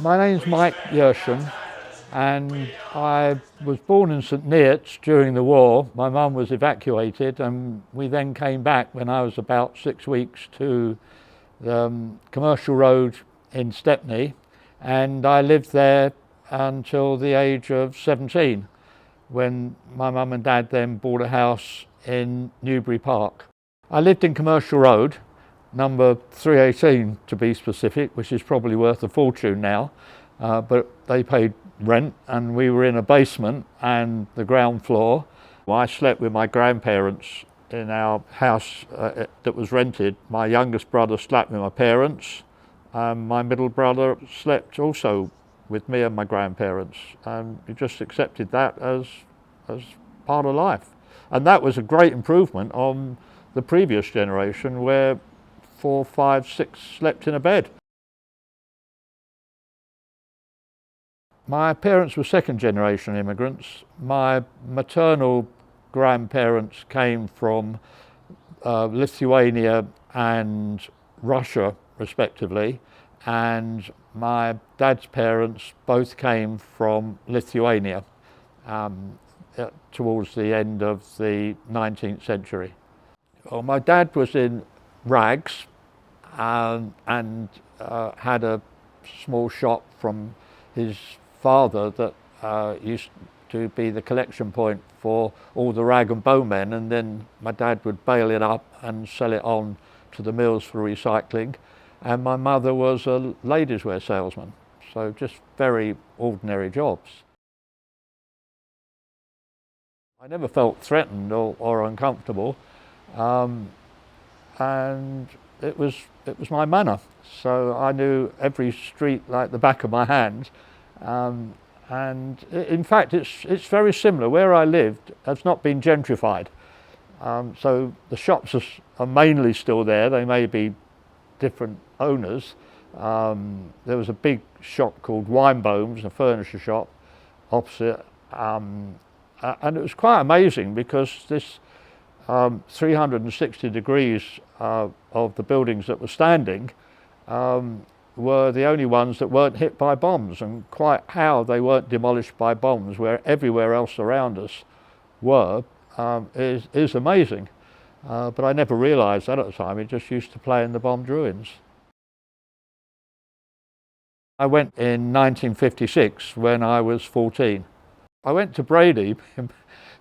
My name's Mike Yershon, and I was born in St Neots during the war. My mum was evacuated, and we then came back when I was about 6 weeks to the Commercial Road in Stepney, and I lived there until the age of 17, when my mum and dad then bought a house in Newbury Park. I lived in Commercial Road, number 318 to be specific, which is probably worth a fortune now, but they paid rent and we were in a basement and the ground floor. I slept with my grandparents in our house that was rented. My youngest brother slept with my parents, and my middle brother slept also with me and my grandparents, and we just accepted that as part of life. And that was a great improvement on the previous generation where 4, 5, 6 slept in a bed. My parents were second generation immigrants. My maternal grandparents came from Lithuania and Russia respectively, and my dad's parents both came from Lithuania towards the end of the 19th century. Well, my dad was in rags and had a small shop from his father that used to be the collection point for all the rag and bone men, and then my dad would bale it up and sell it on to the mills for recycling. And my mother was a ladies' wear salesman, so just very ordinary jobs. I never felt threatened or uncomfortable, and it was my manor. So I knew every street like the back of my hand, and in fact it's very similar. Where I lived has not been gentrified, so the shops are mainly still there. They may be different owners. There was a big shop called Winebones, a furniture shop opposite, and it was quite amazing because this 360 degrees of the buildings that were standing were the only ones that weren't hit by bombs, and quite how they weren't demolished by bombs where everywhere else around us were is amazing. But I never realised that at the time. It just used to play in the bombed ruins. I went in 1956 when I was 14. I went to Brady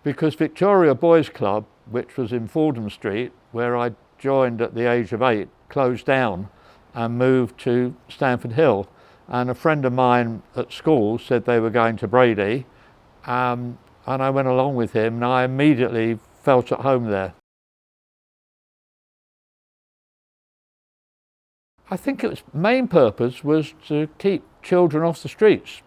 because Victoria Boys Club, which was in Fordham Street, where I joined at the age of 8, closed down and moved to Stamford Hill. And a friend of mine at school said they were going to Brady, and I went along with him, and I immediately felt at home there. I think its main purpose was to keep children off the streets.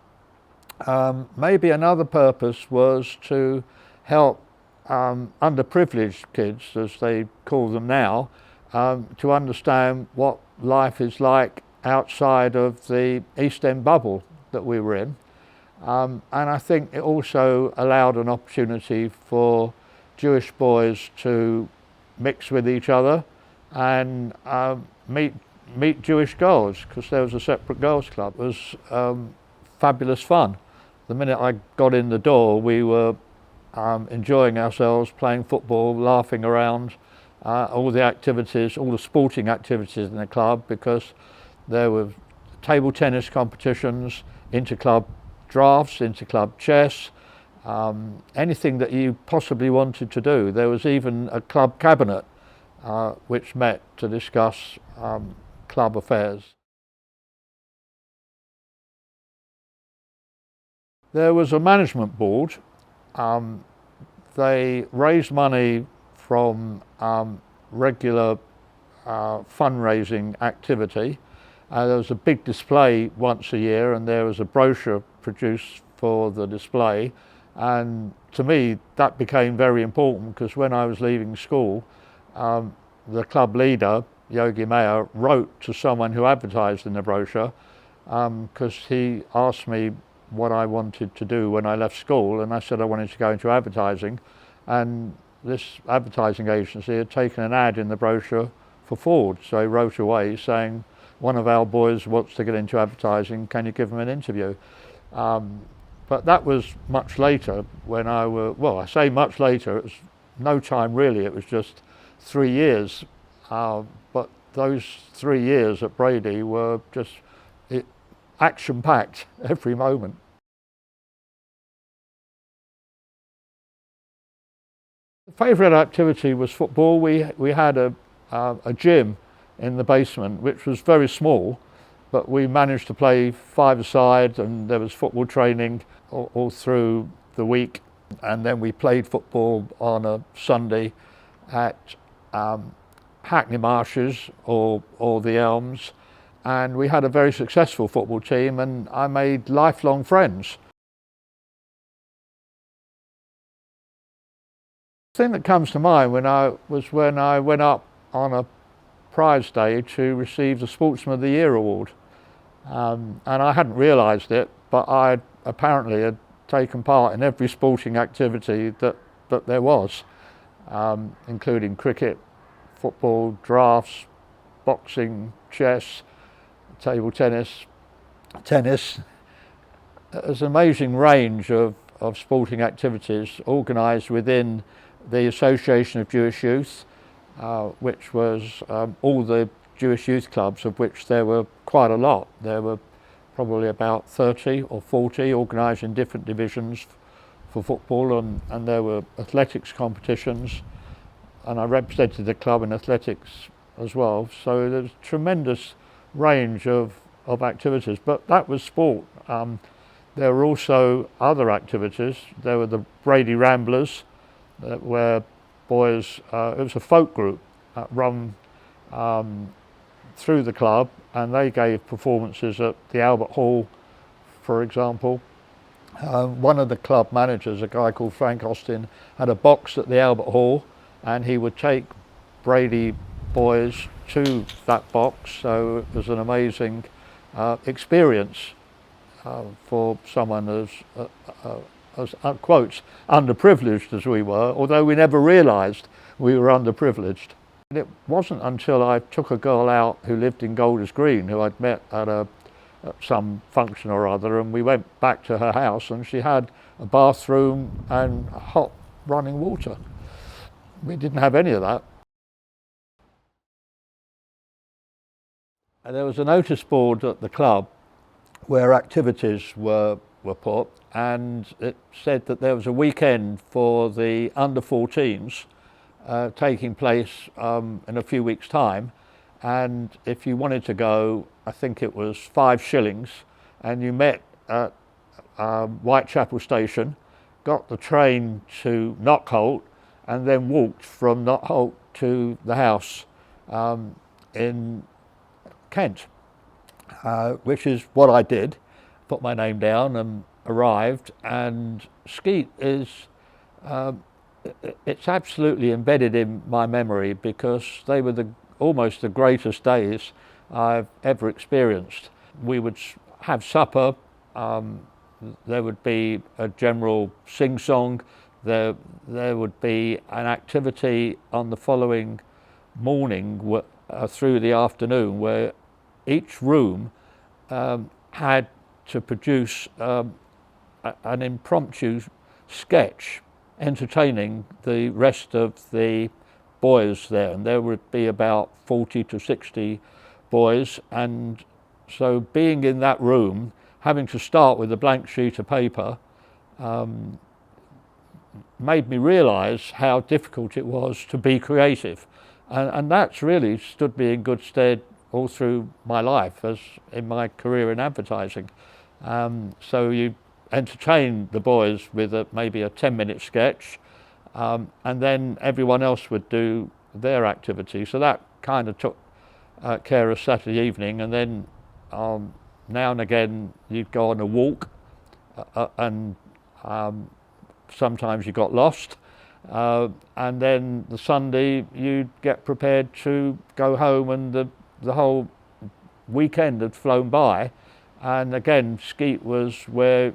Maybe another purpose was to help underprivileged kids, as they call them now, to understand what life is like outside of the East End bubble that we were in. And I think it also allowed an opportunity for Jewish boys to mix with each other and meet Jewish girls, because there was a separate girls' club. It was fabulous fun. The minute I got in the door, we were enjoying ourselves, playing football, laughing around, all the activities, all the sporting activities in the club, because there were table tennis competitions, inter-club drafts, inter-club chess, anything that you possibly wanted to do. There was even a club cabinet which met to discuss club affairs. There was a management board. They raised money from regular fundraising activity. There was a big display once a year, and there was a brochure produced for the display. And to me, that became very important, because when I was leaving school, the club leader, Yogi Mayer, wrote to someone who advertised in the brochure, because he asked me what I wanted to do when I left school, and I said I wanted to go into advertising, and this advertising agency had taken an ad in the brochure for Ford, so he wrote away saying, one of our boys wants to get into advertising, can you give him an interview? But that was much later when I say much later, it was no time really, it was just 3 years. But those 3 years at Brady were just action-packed every moment. The favourite activity was football. We had a gym in the basement, which was very small, but we managed to play five-a-side, and there was football training all through the week. And then we played football on a Sunday at Hackney Marshes or the Elms, and we had a very successful football team, and I made lifelong friends. The thing that comes to mind when I went up on a prize day to receive the Sportsman of the Year award, and I hadn't realised it, but I apparently had taken part in every sporting activity that there was, including cricket, football, drafts, boxing, chess, table tennis. There's an amazing range of sporting activities organised within the Association of Jewish Youth, which was all the Jewish youth clubs, of which there were quite a lot. There were probably about 30 or 40 organised in different divisions for football, and there were athletics competitions, and I represented the club in athletics as well. So there's a tremendous range of activities, but that was sport. There were also other activities. There were the Brady Ramblers, where boys, it was a folk group run through the club, and they gave performances at the Albert Hall, for example. One of the club managers, a guy called Frank Austin, had a box at the Albert Hall, and he would take Brady boys to that box, so it was an amazing experience for someone as quotes, underprivileged as we were, although we never realised we were underprivileged. And it wasn't until I took a girl out who lived in Golders Green, who I'd met at some function or other, and we went back to her house, and she had a bathroom and hot running water. We didn't have any of that. And there was a notice board at the club where activities were put, and it said that there was a weekend for the under-14s taking place in a few weeks' time, and if you wanted to go, I think it was 5 shillings, and you met at Whitechapel Station, got the train to Knockholt, and then walked from Knockholt to the house in Kent, which is what I did. Put my name down and arrived, and Skeet is it's absolutely embedded in my memory, because they were almost the greatest days I've ever experienced. We would have supper, there would be a general sing-song, there would be an activity on the following morning through the afternoon, where each room had to produce an impromptu sketch entertaining the rest of the boys there, and there would be about 40 to 60 boys, and so being in that room, having to start with a blank sheet of paper, made me realise how difficult it was to be creative, and that's really stood me in good stead all through my life, as in my career in advertising. So you entertain the boys with maybe a 10-minute sketch, and then everyone else would do their activity. So that kind of took care of Saturday evening, and then now and again you'd go on a walk, and sometimes you got lost, and then the Sunday you'd get prepared to go home, and the whole weekend had flown by, and again Skeet was where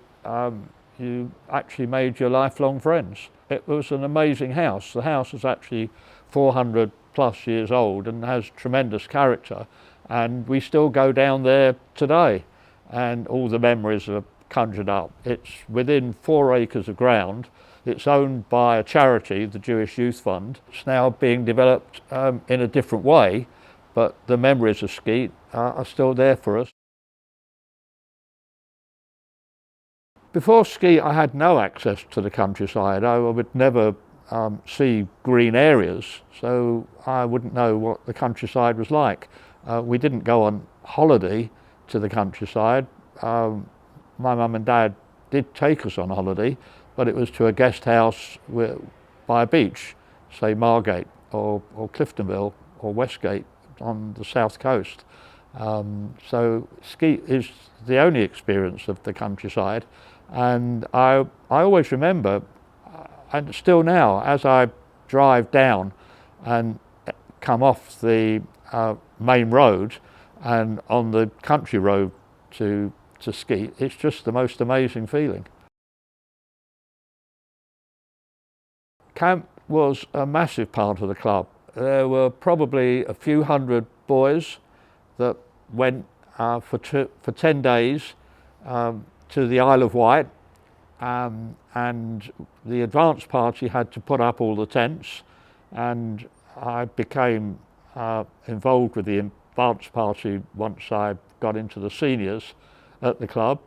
you actually made your lifelong friends. It was an amazing house. The house is actually 400 plus years old and has tremendous character, and we still go down there today, and all the memories are conjured up. It's within 4 acres of ground. It's owned by a charity, the Jewish Youth Fund. It's now being developed in a different way, but the memories of Skeet are still there for us. Before Skeet, I had no access to the countryside. I would never see green areas, so I wouldn't know what the countryside was like. We didn't go on holiday to the countryside. My mum and dad did take us on holiday, but it was to a guest house by a beach, say Margate or Cliftonville or Westgate on the south coast. So Skeet is the only experience of the countryside, and I always remember, and still now, as I drive down and come off the main road and on the country road to Skeet, it's just the most amazing feeling. Camp was a massive part of the club. There were probably a few hundred boys that went for 10 days to the Isle of Wight, and the advance party had to put up all the tents, and I became involved with the advance party once I got into the seniors at the club.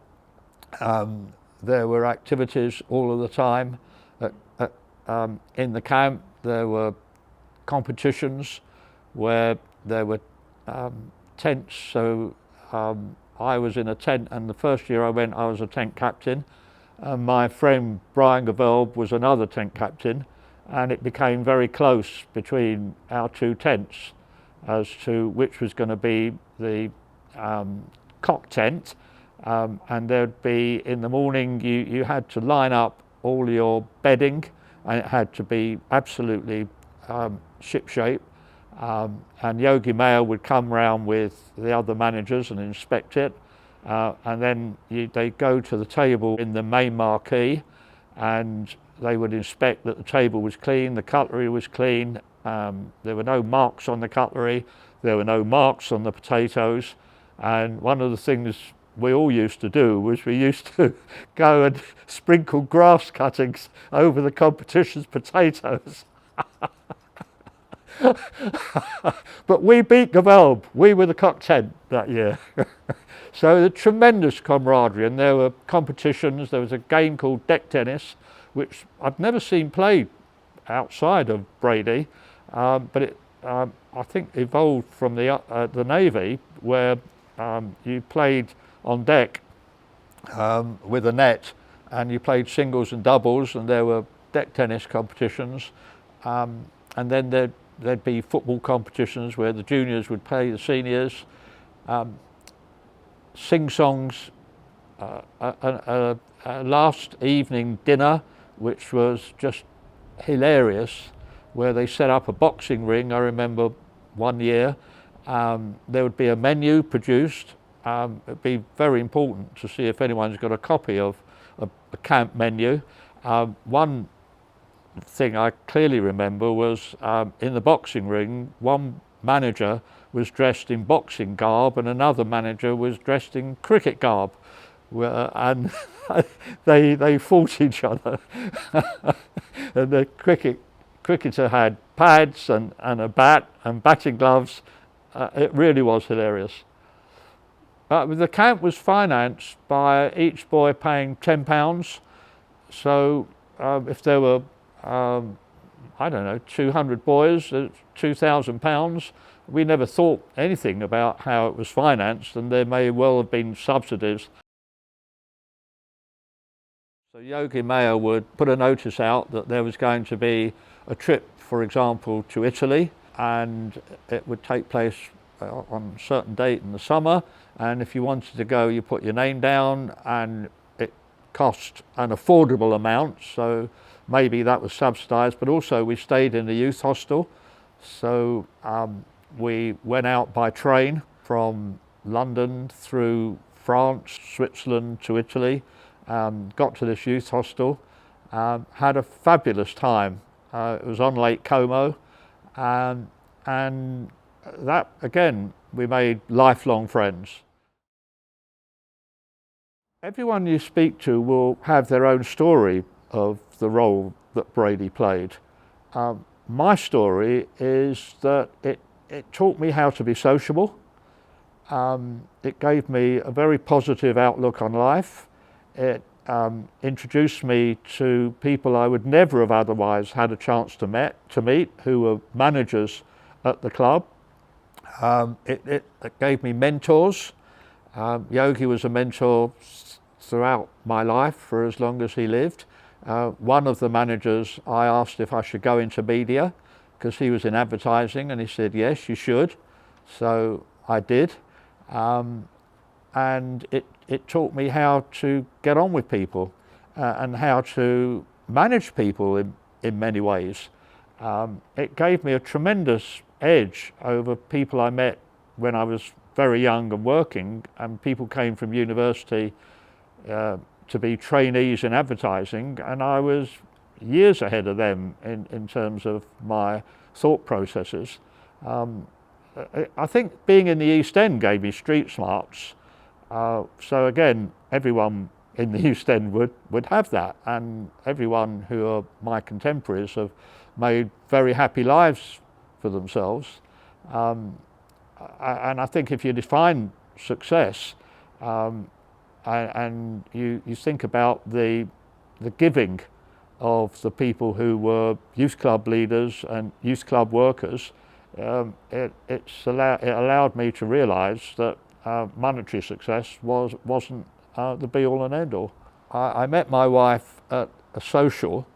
There were activities all of the time. In the camp there were competitions where there were tents, so I was in a tent, and the first year I went I was a tent captain. My friend Brian Gavelb was another tent captain, and it became very close between our 2 tents as to which was going to be the cock tent, and there'd be, in the morning you had to line up all your bedding, and it had to be absolutely shipshape, and Yogi Mayer would come round with the other managers and inspect it, and then they'd go to the table in the main marquee, and they would inspect that the table was clean, the cutlery was clean, there were no marks on the cutlery, there were no marks on the potatoes, and one of the things we all used to do was we used to go and sprinkle grass cuttings over the competition's potatoes. But we beat Gavelb. We were the cock tent that year. So the tremendous camaraderie, and there were competitions. There was a game called deck tennis, which I've never seen played outside of Brady, but it I think evolved from the Navy, where you played on deck with a net, and you played singles and doubles, and there were deck tennis competitions, and then there'd be football competitions where the juniors would play the seniors, sing-songs, a last evening dinner which was just hilarious, where they set up a boxing ring. I remember one year there would be a menu produced. It'd be very important to see if anyone's got a copy of a camp menu. One thing I clearly remember was in the boxing ring, one manager was dressed in boxing garb and another manager was dressed in cricket garb, and they fought each other. And the cricketer had pads and a bat and batting gloves. It really was hilarious. The camp was financed by each boy paying £10. So if there were, I don't know, 200 boys, £2,000, we never thought anything about how it was financed, and there may well have been subsidies. So Yogi Mayer would put a notice out that there was going to be a trip, for example, to Italy, and it would take place on a certain date in the summer, and if you wanted to go, you put your name down, and it cost an affordable amount, so maybe that was subsidised, but also we stayed in a youth hostel. So we went out by train from London through France, Switzerland to Italy, got to this youth hostel, had a fabulous time. It was on Lake Como, and that again we made lifelong friends. Everyone you speak to will have their own story of the role that Brady played. My story is that it taught me how to be sociable. It gave me a very positive outlook on life. It introduced me to people I would never have otherwise had a chance to meet, who were managers at the club. It gave me mentors. Yogi was a mentor throughout my life for as long as he lived. One of the managers, I asked if I should go into media because he was in advertising, and he said, yes, you should. So I did. And it taught me how to get on with people and how to manage people in many ways. It gave me a tremendous edge over people I met when I was very young and working, and people came from university to be trainees in advertising, and I was years ahead of them in terms of my thought processes. I think being in the East End gave me street smarts. So again, everyone in the East End would have that, and everyone who are my contemporaries have made very happy lives for themselves. And I think if you define success, and you think about the giving of the people who were youth club leaders and youth club workers, it allowed me to realise that monetary success wasn't the be-all and end-all. I met my wife at a social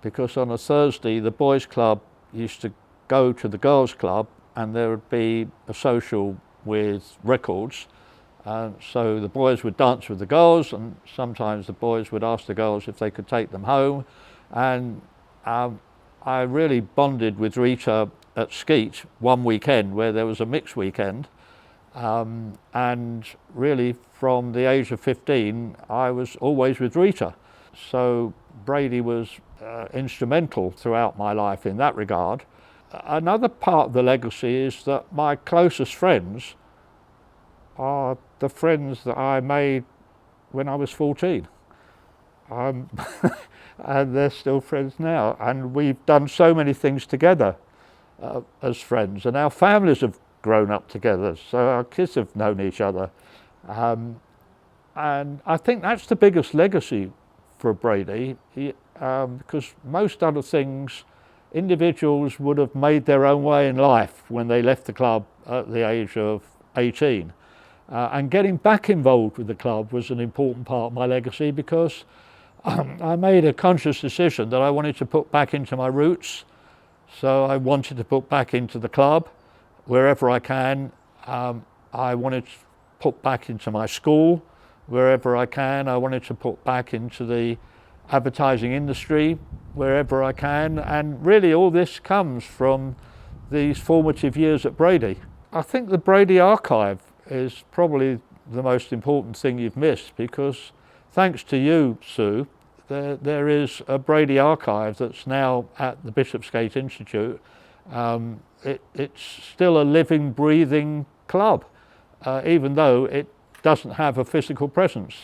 because on a Thursday the boys' club used to go to the girls' club, and there would be a social with records. So the boys would dance with the girls, and sometimes the boys would ask the girls if they could take them home. And I really bonded with Rita at Skeet one weekend where there was a mixed weekend. And really from the age of 15, I was always with Rita. So Brady was instrumental throughout my life in that regard. Another part of the legacy is that my closest friends are the friends that I made when I was 14. And they're still friends now. And we've done so many things together as friends. And our families have grown up together. So our kids have known each other. And I think that's the biggest legacy for Brady, because most other things, individuals would have made their own way in life when they left the club at the age of 18. And getting back involved with the club was an important part of my legacy, because I made a conscious decision that I wanted to put back into my roots. So I wanted to put back into the club wherever I can. I wanted to put back into my school wherever I can. I wanted to put back into the advertising industry wherever I can. And really all this comes from these formative years at Brady. I think the Brady archive is probably the most important thing you've missed, because thanks to you, Sue, there is a Brady archive that's now at the Bishopsgate Institute. It's still a living, breathing club, even though it doesn't have a physical presence.